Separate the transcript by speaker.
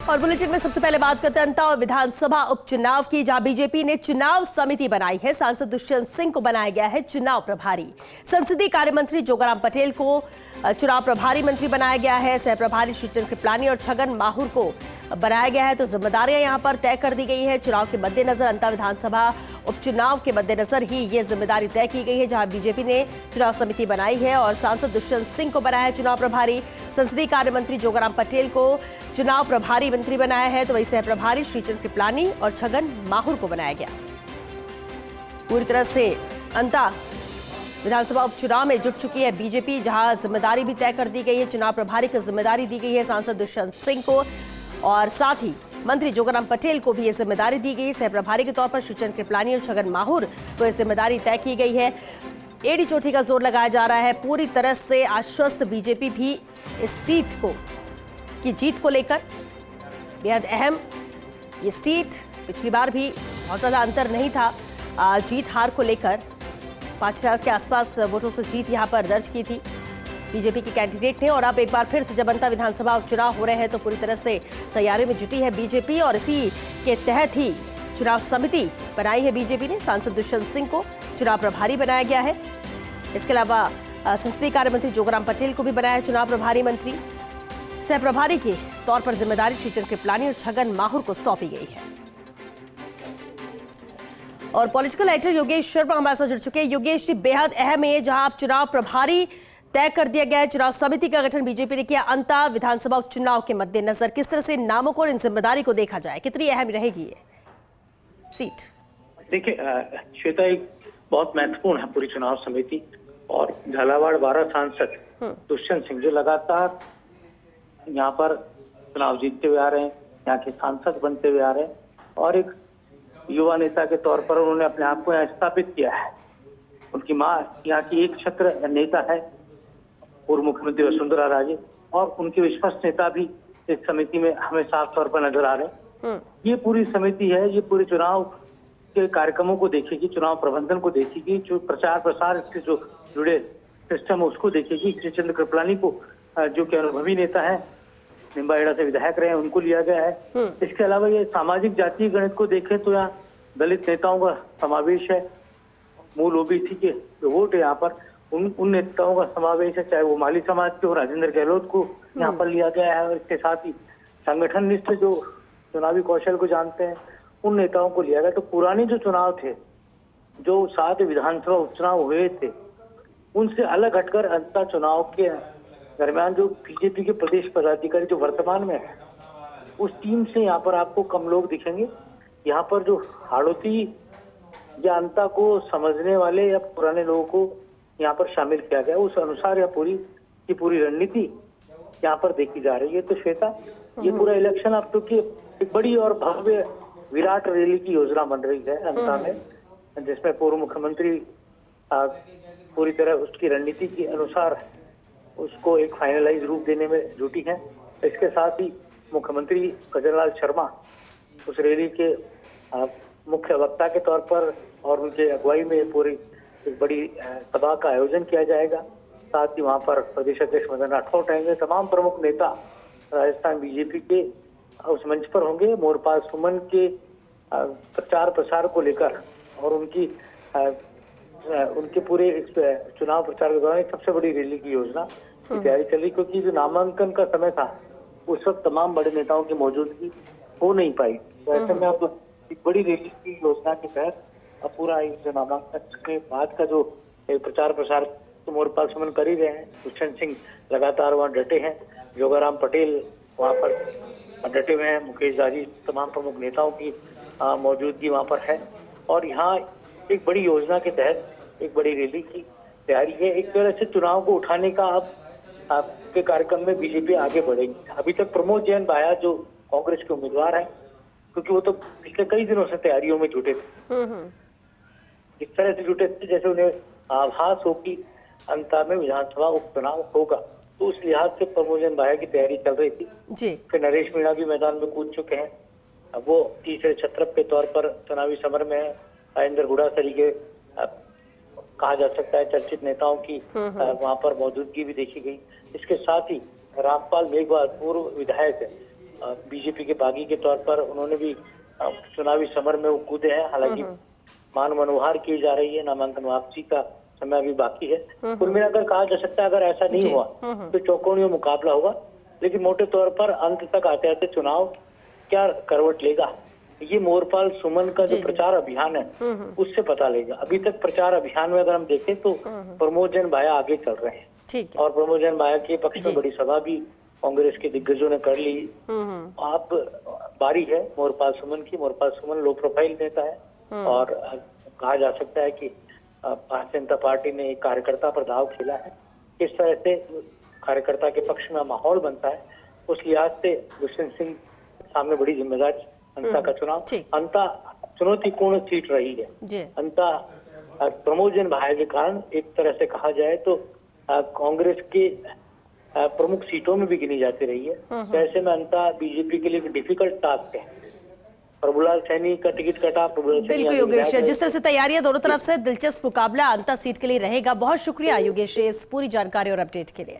Speaker 1: और बुलेटिन में सबसे पहले बात करते हैं अंता और विधानसभा उपचुनाव की, जहां बीजेपी ने चुनाव समिति बनाई है। सांसद दुष्यंत सिंह को बनाया गया है चुनाव प्रभारी। संसदीय कार्य मंत्री जोगाराम पटेल को चुनाव प्रभारी मंत्री बनाया गया है। सह प्रभारी श्रीचंद्र कृपलानी और छगन माहुर को बनाया गया है। तो जिम्मेदारियां यहां पर तय कर दी गई है। चुनाव के मद्देनजर, अंता विधानसभा उपचुनाव के मद्देनजर ही ये जिम्मेदारी तय की गई है, जहां बीजेपी ने चुनाव समिति बनाई है और सांसद दुष्यंत सिंह को बनाया है चुनाव प्रभारी। संसदीय कार्य मंत्री जोगाराम पटेल को चुनाव प्रभारी मंत्री बनाया है, तो वही सह प्रभारी श्रीचंद्र कृपलानी और छगन माहुर को बनाया गया। पूरी तरह से अंता विधानसभा उपचुनाव में जुट चुकी है बीजेपी, जहां जिम्मेदारी भी तय कर दी गई है। चुनाव प्रभारी की जिम्मेदारी दी गई है सांसद दुष्यंत सिंह को और साथ ही मंत्री जोगाराम पटेल को भी ये जिम्मेदारी दी गई। सह प्रभारी के तौर पर श्रीचंद्र कृपलानी और छगन माहुर को यह जिम्मेदारी तय की गई है। एडी चोटी का जोर लगाया जा रहा है। पूरी तरह से आश्वस्त बीजेपी भी इस सीट की जीत को लेकर। बेहद अहम ये सीट, पिछली बार भी बहुत ज्यादा अंतर नहीं था जीत हार को लेकर। 5,000 के आसपास वोटों से जीत यहां पर दर्ज की थी बीजेपी के कैंडिडेट ने। और अब एक बार फिर से जब अंता विधानसभा उपचुनाव हो रहे हैं तो पूरी तरह से तैयारी में जुटी है बीजेपी और इसी के तहत ही चुनाव समिति बनाई है बीजेपी ने। सांसद दुष्यंत सिंह को चुनाव प्रभारी बनाया गया है। इसके अलावा संसदीय कार्य मंत्री जोगाराम पटेल को भी बनाया चुनाव प्रभारी मंत्री। सह प्रभारी के तौर पर जिम्मेदारी श्रीचंद्र कृपलानी और छगन माहुर को सौंपी गई है। और पॉलिटिकल राइटर योगेश शर्मा हमारे साथ जुड़ चुके हैं। योगेश जी, बेहद अहम है जहां आप चुनाव प्रभारी तय कर दिया गया है, चुनाव समिति का गठन बीजेपी ने किया अंता विधानसभा उपचुनाव के मद्देनजर। किस तरह से नामों को और इन जिम्मेदारी को देखा जाए, कितनी अहम रहेगी ये सीट?
Speaker 2: देखिए श्वेता, एक बहुत महत्वपूर्ण है पूरी चुनाव समिति और झालावाड़ 12 सांसद दुष्यंत सिंह जो लगातार यहाँ पर चुनाव जीतते हुए आ रहे हैं, यहाँ के सांसद बनते हुए आ रहे हैं और एक युवा नेता के तौर पर उन्होंने अपने आप को यहाँ स्थापित किया है। उनकी माँ यहाँ की एक छत्र नेता है, पूर्व मुख्यमंत्री वसुंधरा राजे, और उनके विश्वस्त नेता भी इस समिति में हमें साफ तौर पर नजर आ रहे हैं। ये पूरी समिति है, ये पूरे चुनाव के कार्यक्रमों को देखेगी, चुनाव प्रबंधन को देखेगी, जो प्रचार प्रसार इसके जो जुड़े सिस्टम है उसको देखेगी। श्रीचंद्र कृपलानी को जो कि अनुभवी नेता है, निम्बाहेड़ा से विधायक रहे हैं, उनको लिया गया है। इसके अलावा ये सामाजिक जातीय गणित को देखें तो यहाँ दलित नेताओं का समावेश है, मूल ओबीसी के जो वोट है यहाँ पर उन नेताओं का समावेश है, चाहे वो माली समाज के हो, राजेंद्र गहलोत को यहाँ पर लिया गया है। और इसके साथ ही संगठन निष्ठ जो चुनावी कौशल को जानते हैं उन नेताओं को लिया गया। तो पुराने जो चुनाव थे, जो 7 विधानसभा उपचुनाव हुए थे, उनसे अलग हटकर अंता चुनाव के दरमियान जो बीजेपी के प्रदेश पदाधिकारी जो वर्तमान में है, उस टीम से यहाँ पर आपको कम लोग दिखेंगे। यहाँ पर जो हाड़ौती या अंता को समझने वाले या पुराने लोगों को यहाँ पर शामिल किया गया, उस अनुसार यह पूरी रणनीति यहाँ पर देखी जा रही है। तो श्वेता, ये पूरा इलेक्शन अब तो की एक बड़ी और भव्य विराट रैली की योजना बन रही है अंता में, जिसमें पूर्व मुख्यमंत्री पूरी तरह उसकी रणनीति के अनुसार उसको एक फाइनलाइज रूप देने में जुटी है। इसके साथ ही मुख्यमंत्री गजनलाल शर्मा उस रैली के मुख्य वक्ता के तौर पर और उनके अगुवाई में पूरी एक बड़ी सभा का आयोजन किया जाएगा। साथ ही वहां पर प्रदेश अध्यक्ष मदन राठौड़ रहेंगे, तमाम प्रमुख नेता राजस्थान बीजेपी के उस मंच पर होंगे। मोरपाल सुमन के प्रचार प्रसार को लेकर और उनके पूरे इस चुनाव प्रचार के दौरान सबसे बड़ी रैली की योजना की तैयारी चली, क्योंकि जो नामांकन का समय था उस वक्त तमाम बड़े नेताओं की मौजूदगी हो नहीं पाई। तो ऐसे में अब एक बड़ी रैली की योजना के तहत अब पूरा जो नामांकन के बाद का जो प्रचार प्रसार तो मोरपाल सुमन कर ही रहे हैं। दुष्यंत सिंह लगातार वहाँ डटे हैं, जोगाराम पटेल वहाँ पर डटे हुए हैं, मुकेश दाजी, तमाम प्रमुख नेताओं की मौजूदगी वहाँ पर है। और यहाँ एक बड़ी योजना के तहत एक बड़ी रैली की तैयारी है। एक तरह से चुनाव को उठाने का अब आपके कार्यक्रम में बीजेपी आगे बढ़ेगी। अभी तक प्रमोद जैन भाया जो कांग्रेस के उम्मीदवार हैं, क्योंकि वो तो पिछले कई दिनों से तैयारियों में जुटे थे, इस तरह से जुटे थे जैसे उन्हें आभास हो कि अंता में विधानसभा उपचुनाव होगा, तो उस लिहाज से प्रमोद जैन भाया की तैयारी चल रही थी जी। फिर नरेश मीणा भी मैदान में कूद चुके हैं। अब वो तीसरे छत्रप के तौर पर चुनावी समर में है। राजेंद्र गुड़ासरी के कहा जा सकता है चर्चित नेताओं की वहां पर मौजूदगी भी देखी गई। इसके साथ ही रामपाल मेघवाल पूर्व विधायक है, बीजेपी के बागी के तौर पर उन्होंने भी चुनावी समर में वो कूदे हैं। हालांकि मान मनोहार की जा रही है, नामांकन वापसी का समय अभी बाकी है। कुल मिलाकर कहा जा सकता है अगर ऐसा नहीं हुआ तो चौकोनियों मुकाबला होगा, लेकिन मोटे तौर पर अंत तक आते आते चुनाव क्या करवट लेगा ये मोरपाल सुमन का जो प्रचार अभियान है उससे पता लेगा। अभी तक प्रचार अभियान में अगर हम देखें तो प्रमोद जैन भाया आगे चल रहे हैं,
Speaker 1: ठीक है।
Speaker 2: और प्रमोद जैन भाया के पक्ष में बड़ी सभा भी कांग्रेस के दिग्गजों ने कर ली। आप बारी है मोरपाल सुमन की। मोरपाल सुमन लो प्रोफाइल नेता है और कहा जा सकता है कि भारतीय जनता पार्टी ने एक कार्यकर्ता पर दाव खेला है। किस तरह से कार्यकर्ता के पक्ष में माहौल बनता है उस लिहाज से दुष्यंत सिंह सामने बड़ी जिम्मेदारी। अंता का चुनाव अंता चुनौतीपूर्ण सीट रही है। अंता प्रमोद जैन भाया के कारण एक तरह से कहा जाए तो कांग्रेस के प्रमुख सीटों में भी गिनी जाती रही है। ऐसे में अंता बीजेपी के लिए एक डिफिकल्ट टास्क है। प्रभुलाल सैनी का टिकट कटा।
Speaker 1: बिल्कुल योगेश, जिस तरह से तैयारियां दोनों तरफ से, दिलचस्प मुकाबला अंता सीट के लिए रहेगा। बहुत शुक्रिया योगेश इस पूरी जानकारी और अपडेट के लिए।